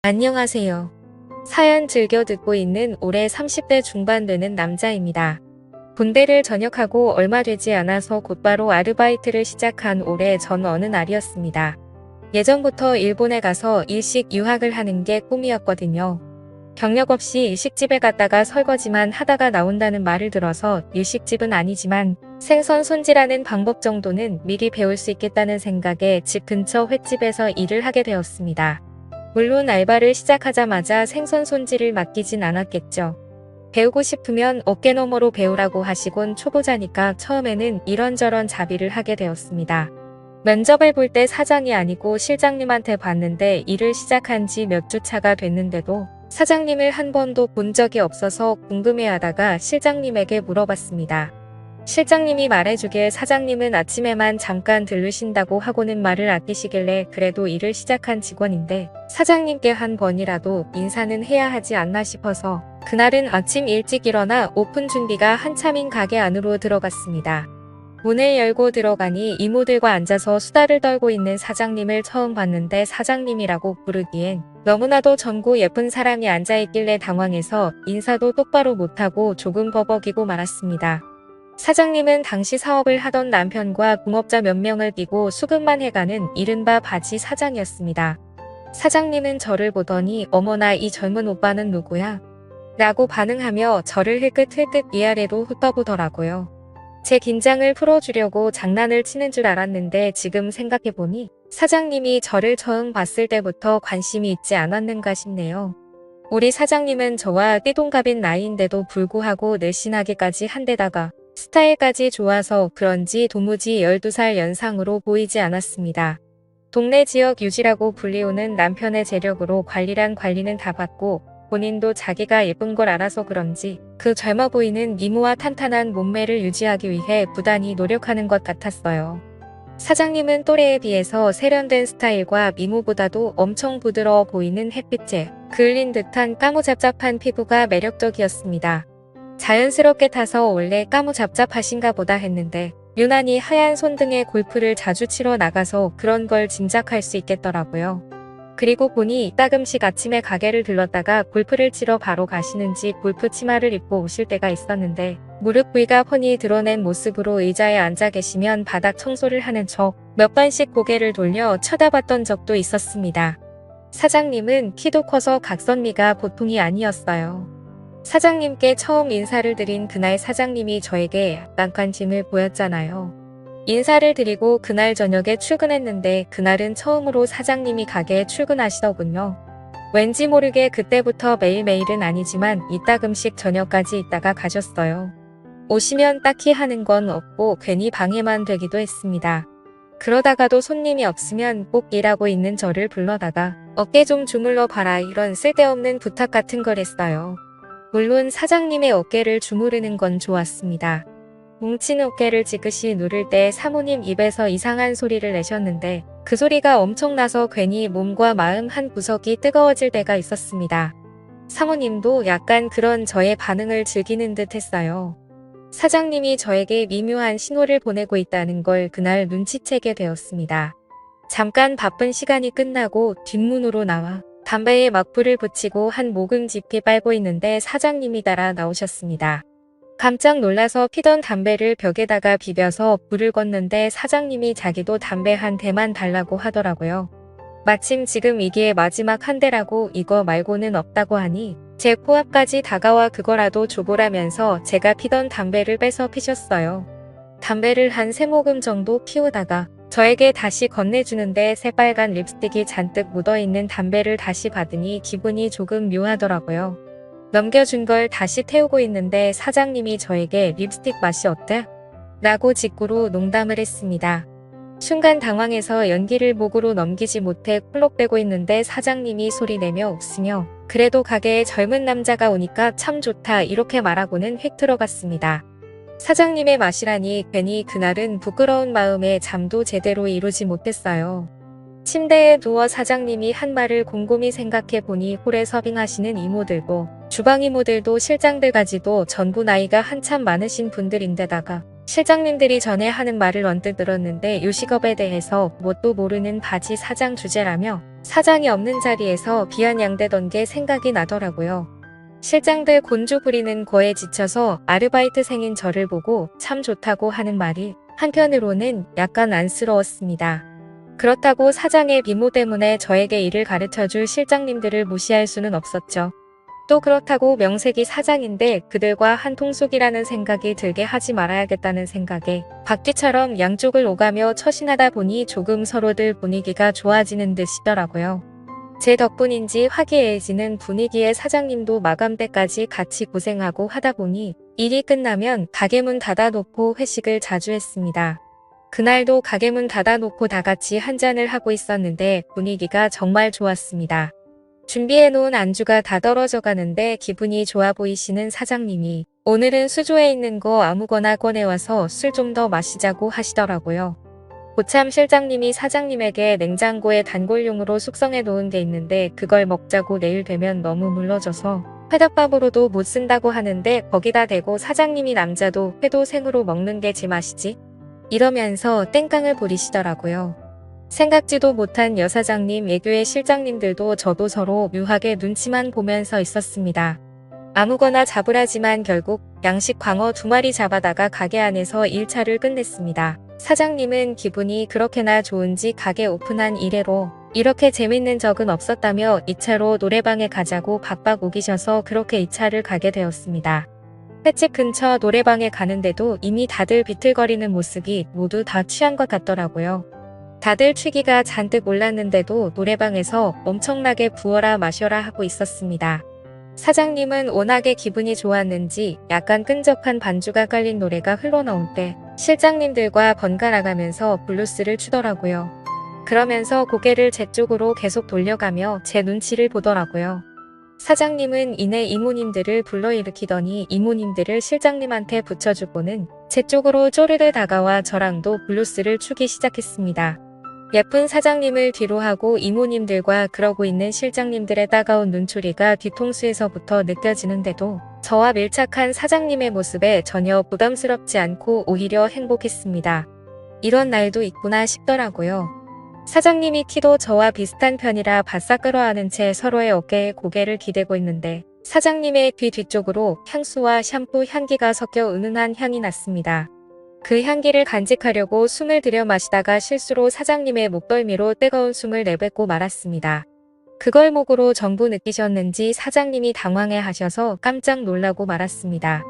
안녕하세요. 사연 즐겨 듣고 있는 올해 30대 중반 되는 남자입니다. 군대를 전역하고 얼마 되지 않아서 곧바로 아르바이트를 시작한 올해 전 어느 날이었습니다. 예전부터 일본에 가서 일식 유학을 하는 게 꿈이었거든요. 경력 없이 일식집에 갔다가 설거지만 하다가 나온다는 말을 들어서 일식집은 아니지만 생선 손질하는 방법 정도는 미리 배울 수 있겠다는 생각에 집 근처 횟집에서 일을 하게 되었습니다. 물론 알바를 시작하자마자 생선 손질을 맡기진 않았겠죠. 배우고 싶으면 어깨너머로 배우라고 하시곤 초보자니까 처음에는 이런저런 자비를 하게 되었습니다. 면접을 볼 때 사장이 아니고 실장님한테 봤는데 일을 시작한 지 몇 주 차가 됐는데도 사장님을 한 번도 본 적이 없어서 궁금해하다가 실장님에게 물어봤습니다. 실장님이 말해주길 사장님은 아침에만 잠깐 들르신다고 하고는 말을 아끼시길래 그래도 일을 시작한 직원인데 사장님께 한 번이라도 인사는 해야 하지 않나 싶어서 그날은 아침 일찍 일어나 오픈 준비가 한참인 가게 안으로 들어갔습니다. 문을 열고 들어가니 이모들과 앉아서 수다를 떨고 있는 사장님을 처음 봤는데 사장님이라고 부르기엔 너무나도 젊고 예쁜 사람이 앉아있길래 당황해서 인사도 똑바로 못하고 조금 버벅이고 말았습니다. 사장님은 당시 사업을 하던 남편과 동업자 몇 명을 끼고 수급만 해가는 이른바 바지 사장이었습니다. 사장님은 저를 보더니 어머나 이 젊은 오빠는 누구야? 라고 반응하며 저를 흘끗흘끗 위아래로 훑어보더라고요. 제 긴장을 풀어주려고 장난을 치는 줄 알았는데 지금 생각해보니 사장님이 저를 처음 봤을 때부터 관심이 있지 않았는가 싶네요. 우리 사장님은 저와 띠동갑인 나이인데도 불구하고 늘씬하기까지 한데다가 스타일까지 좋아서 그런지 도무지 12살 연상으로 보이지 않았습니다. 동네 지역 유지라고 불리우는 남편의 재력으로 관리란 관리는 다 받고 본인도 자기가 예쁜 걸 알아서 그런지 그 젊어 보이는 미모와 탄탄한 몸매를 유지하기 위해 부단히 노력하는 것 같았어요. 사장님은 또래에 비해서 세련된 스타일과 미모보다도 엄청 부드러워 보이는 햇빛에 그을린 듯한 까무잡잡한 피부가 매력적이었습니다. 자연스럽게 타서 원래 까무잡잡하신가 보다 했는데 유난히 하얀 손등에 골프를 자주 치러 나가서 그런 걸 짐작할 수 있겠더라고요. 그리고 보니 따끔씩 아침에 가게를 들렀다가 골프를 치러 바로 가시는지 골프 치마를 입고 오실 때가 있었는데 무릎 부위가 훤히 드러낸 모습으로 의자에 앉아 계시면 바닥 청소를 하는 척 몇 번씩 고개를 돌려 쳐다봤던 적도 있었습니다. 사장님은 키도 커서 각선미가 보통이 아니었어요. 사장님께 처음 인사를 드린 그날 사장님이 저에게 약간 관심을 보였잖아요. 인사를 드리고 그날 저녁에 출근했는데 그날은 처음으로 사장님이 가게에 출근하시더군요. 왠지 모르게 그때부터 매일매일은 아니지만 이따금씩 저녁까지 있다가 가셨어요. 오시면 딱히 하는 건 없고 괜히 방해만 되기도 했습니다. 그러다가도 손님이 없으면 꼭 일하고 있는 저를 불러다가 어깨 좀 주물러 봐라 이런 쓸데없는 부탁 같은 걸 했어요. 물론 사장님의 어깨를 주무르는 건 좋았습니다. 뭉친 어깨를 지그시 누를 때 사모님 입에서 이상한 소리를 내셨는데 그 소리가 엄청나서 괜히 몸과 마음 한 구석이 뜨거워질 때가 있었습니다. 사모님도 약간 그런 저의 반응을 즐기는 듯 했어요. 사장님이 저에게 미묘한 신호를 보내고 있다는 걸 그날 눈치채게 되었습니다. 잠깐 바쁜 시간이 끝나고 뒷문으로 나와 담배에 막불을 붙이고 한 모금 지피 빨고 있는데 사장님이 따라 나오셨습니다. 깜짝 놀라서 피던 담배를 벽에다가 비벼서 불을 껐는데 사장님이 자기도 담배 한 대만 달라고 하더라고요. 마침 지금 이게 마지막 한 대라고 이거 말고는 없다고 하니 제 코앞까지 다가와 그거라도 줘보라면서 제가 피던 담배를 빼서 피셨어요. 담배를 한 3모금 정도 피우다가 저에게 다시 건네주는데 새빨간 립스틱이 잔뜩 묻어있는 담배를 다시 받으니 기분이 조금 묘하더라고요. 넘겨준 걸 다시 태우고 있는데 사장님이 저에게 립스틱 맛이 어때? 라고 직구로 농담을 했습니다. 순간 당황해서 연기를 목으로 넘기지 못해 콜록대고 있는데 사장님이 소리내며 웃으며 그래도 가게에 젊은 남자가 오니까 참 좋다 이렇게 말하고는 휙 들어갔습니다. 사장님의 맛이라니 괜히 그날은 부끄러운 마음에 잠도 제대로 이루지 못했어요. 침대에 누워 사장님이 한 말을 곰곰이 생각해 보니 홀에 서빙하시는 이모들도 주방 이모들도 실장들까지도 전부 나이가 한참 많으신 분들인데다가 실장님들이 전에 하는 말을 언뜻 들었는데 요식업에 대해서 뭣도 모르는 바지 사장 주제라며 사장이 없는 자리에서 비아냥대던 게 생각이 나더라고요. 실장들 곤주 부리는 거에 지쳐서 아르바이트생인 저를 보고 참 좋다고 하는 말이 한편으로는 약간 안쓰러웠습니다. 그렇다고 사장의 미모 때문에 저에게 일을 가르쳐줄 실장님들을 무시할 수는 없었죠. 또 그렇다고 명색이 사장인데 그들과 한통속이라는 생각이 들게 하지 말아야겠다는 생각에 박쥐처럼 양쪽을 오가며 처신하다 보니 조금 서로들 분위기가 좋아지는 듯이더라고요. 제 덕분인지 화기애애지는 분위기에 사장님도 마감 때까지 같이 고생하고 하다 보니 일이 끝나면 가게 문 닫아놓고 회식을 자주 했습니다. 그날도 가게 문 닫아놓고 다 같이 한잔을 하고 있었는데 분위기가 정말 좋았습니다. 준비해놓은 안주가 다 떨어져 가는데 기분이 좋아 보이시는 사장님이 오늘은 수조에 있는 거 아무거나 꺼내와서 술 좀 더 마시자고 하시더라고요. 고참 실장님이 사장님에게 냉장고에 단골용으로 숙성해 놓은 게 있는데 그걸 먹자고 내일 되면 너무 물러져서 회덮밥으로도 못 쓴다고 하는데 거기다 대고 사장님이 남자도 회도 생으로 먹는 게 제맛이지? 이러면서 땡깡을 부리시더라고요. 생각지도 못한 여사장님 애교의 실장님들도 저도 서로 묘하게 눈치만 보면서 있었습니다. 아무거나 잡으라지만 결국 양식 광어 2마리 잡아다가 가게 안에서 1차를 끝냈습니다. 사장님은 기분이 그렇게나 좋은지 가게 오픈한 이래로 이렇게 재밌는 적은 없었다며 2차로 노래방에 가자고 박박 우기셔서 그렇게 2차를 가게 되었습니다. 횟집 근처 노래방에 가는데도 이미 다들 비틀거리는 모습이 모두 다 취한 것 같더라고요. 다들 취기가 잔뜩 올랐는데도 노래방에서 엄청나게 부어라 마셔라 하고 있었습니다. 사장님은 워낙에 기분이 좋았는지 약간 끈적한 반주가 깔린 노래가 흘러나올 때 실장님들과 번갈아가면서 블루스를 추더라고요. 그러면서 고개를 제 쪽으로 계속 돌려가며 제 눈치를 보더라고요. 사장님은 이내 이모님들을 불러일으키더니 이모님들을 실장님한테 붙여주고는 제 쪽으로 쪼르르 다가와 저랑도 블루스를 추기 시작했습니다. 예쁜 사장님을 뒤로 하고 이모님들과 그러고 있는 실장님들의 따가운 눈초리가 뒤통수에서부터 느껴지는데도 저와 밀착한 사장님의 모습에 전혀 부담스럽지 않고 오히려 행복했습니다. 이런 날도 있구나 싶더라고요. 사장님이 키도 저와 비슷한 편이라 바싹 끌어안은 채 서로의 어깨에 고개를 기대고 있는데 사장님의 귀 뒤쪽으로 향수와 샴푸 향기가 섞여 은은한 향이 났습니다. 그 향기를 간직하려고 숨을 들여 마시다가 실수로 사장님의 목덜미로 뜨거운 숨을 내뱉고 말았습니다. 그걸 목으로 전부 느끼셨는지 사장님이 당황해 하셔서 깜짝 놀라고 말았습니다.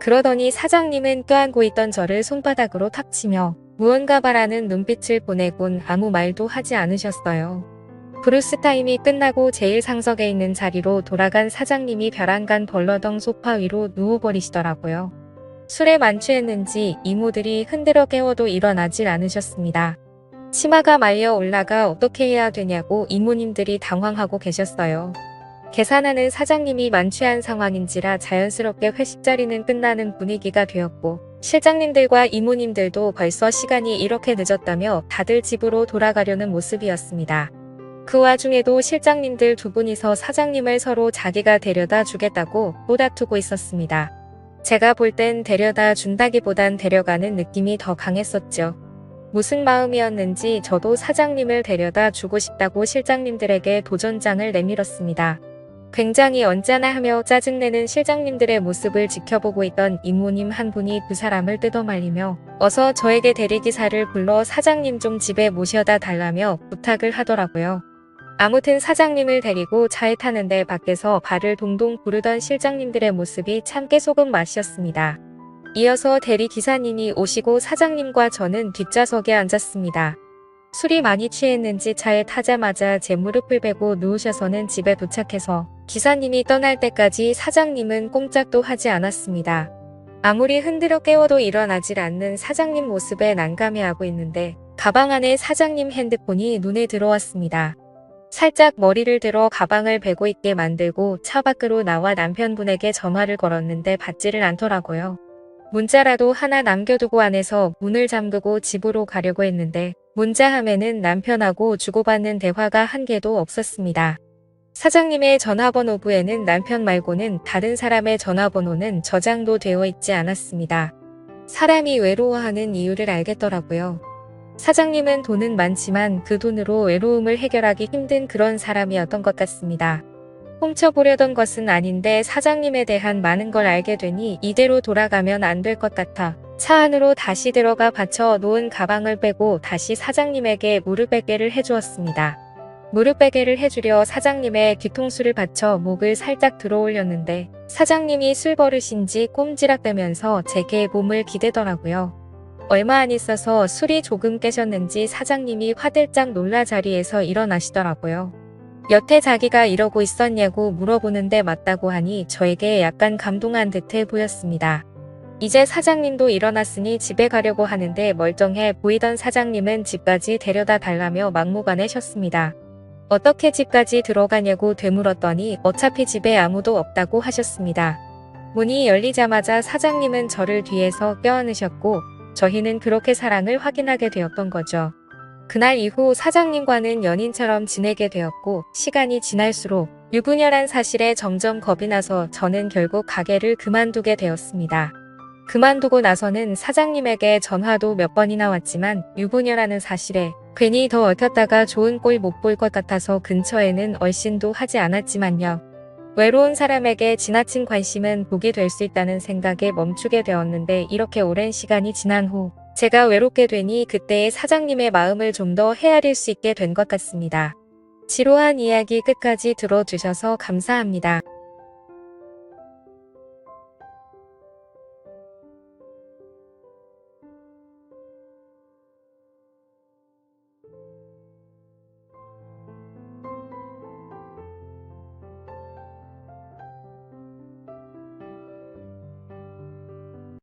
그러더니 사장님은 껴안고 있던 저를 손바닥으로 탁 치며 무언가 바라는 눈빛을 보내곤 아무 말도 하지 않으셨어요. 브루스 타임이 끝나고 제일 상석에 있는 자리로 돌아간 사장님이 벼랑간 벌러덩 소파 위로 누워버리시더라고요. 술에 만취했는지 이모들이 흔들어 깨워도 일어나질 않으셨습니다. 치마가 말려 올라가 어떻게 해야 되냐고 이모님들이 당황하고 계셨어요. 계산하는 사장님이 만취한 상황인지라 자연스럽게 회식 자리는 끝나는 분위기가 되었고 실장님들과 이모님들도 벌써 시간이 이렇게 늦었다며 다들 집으로 돌아가려는 모습이었습니다. 그 와중에도 실장님들 2분이서 사장님을 서로 자기가 데려다 주겠다고 또다투고 있었습니다. 제가 볼 땐 데려다 준다기보단 데려가는 느낌이 더 강했었죠. 무슨 마음이었는지 저도 사장님을 데려다 주고 싶다고 실장님들에게 도전장을 내밀었습니다. 굉장히 언짢아하며 짜증내는 실장님들의 모습을 지켜보고 있던 이모님 한 분이 두 사람을 뜯어말리며 어서 저에게 대리기사를 불러 사장님 좀 집에 모셔다 달라며 부탁을 하더라고요. 아무튼 사장님을 데리고 차에 타는데 밖에서 발을 동동 구르던 실장님들의 모습이 참 깨소금 맛이었습니다. 이어서 대리기사님이 오시고 사장님과 저는 뒷좌석에 앉았습니다. 술이 많이 취했는지 차에 타자마자 제 무릎을 베고 누우셔서는 집에 도착해서 기사님이 떠날 때까지 사장님은 꼼짝도 하지 않았습니다. 아무리 흔들어 깨워도 일어나질 않는 사장님 모습에 난감해하고 있는데 가방 안에 사장님 핸드폰이 눈에 들어왔습니다. 살짝 머리를 들어 가방을 베고 있게 만들고 차 밖으로 나와 남편분에게 전화를 걸었는데 받지를 않더라고요. 문자라도 하나 남겨두고 안에서 문을 잠그고 집으로 가려고 했는데 문자함에는 남편하고 주고받는 대화가 한 개도 없었습니다. 사장님의 전화번호부에는 남편 말고는 다른 사람의 전화번호는 저장도 되어 있지 않았습니다. 사람이 외로워하는 이유를 알겠더라고요. 사장님은 돈은 많지만 그 돈으로 외로움을 해결하기 힘든 그런 사람이었던 것 같습니다. 훔쳐보려던 것은 아닌데 사장님에 대한 많은 걸 알게 되니 이대로 돌아가면 안 될 것 같아 차 안으로 다시 들어가 받쳐 놓은 가방을 빼고 다시 사장님에게 무릎베개를 해주었습니다. 무릎베개를 해주려 사장님의 뒤통수를 받쳐 목을 살짝 들어 올렸는데 사장님이 술버릇인지 꼼지락대면서 제게 몸을 기대더라고요. 얼마 안 있어서 술이 조금 깨셨는지 사장님이 화들짝 놀라 자리에서 일어나시더라고요. 여태 자기가 이러고 있었냐고 물어보는데 맞다고 하니 저에게 약간 감동한 듯해 보였습니다. 이제 사장님도 일어났으니 집에 가려고 하는데 멀쩡해 보이던 사장님은 집까지 데려다 달라며 막무가내셨습니다. 어떻게 집까지 들어가냐고 되물었더니 어차피 집에 아무도 없다고 하셨습니다. 문이 열리자마자 사장님은 저를 뒤에서 껴안으셨고 저희는 그렇게 사랑을 확인하게 되었던 거죠. 그날 이후 사장님과는 연인처럼 지내게 되었고 시간이 지날수록 유부녀란 사실에 점점 겁이 나서 저는 결국 가게를 그만두게 되었습니다. 그만두고 나서는 사장님에게 전화도 몇 번이나 왔지만 유부녀라는 사실에 괜히 더 얽혔다가 좋은 꼴 못 볼 것 같아서 근처에는 얼씬도 하지 않았지만요. 외로운 사람에게 지나친 관심은 독이 될 수 있다는 생각에 멈추게 되었는데 이렇게 오랜 시간이 지난 후 제가 외롭게 되니 그때의 사장님의 마음을 좀 더 헤아릴 수 있게 된 것 같습니다. 지루한 이야기 끝까지 들어주셔서 감사합니다.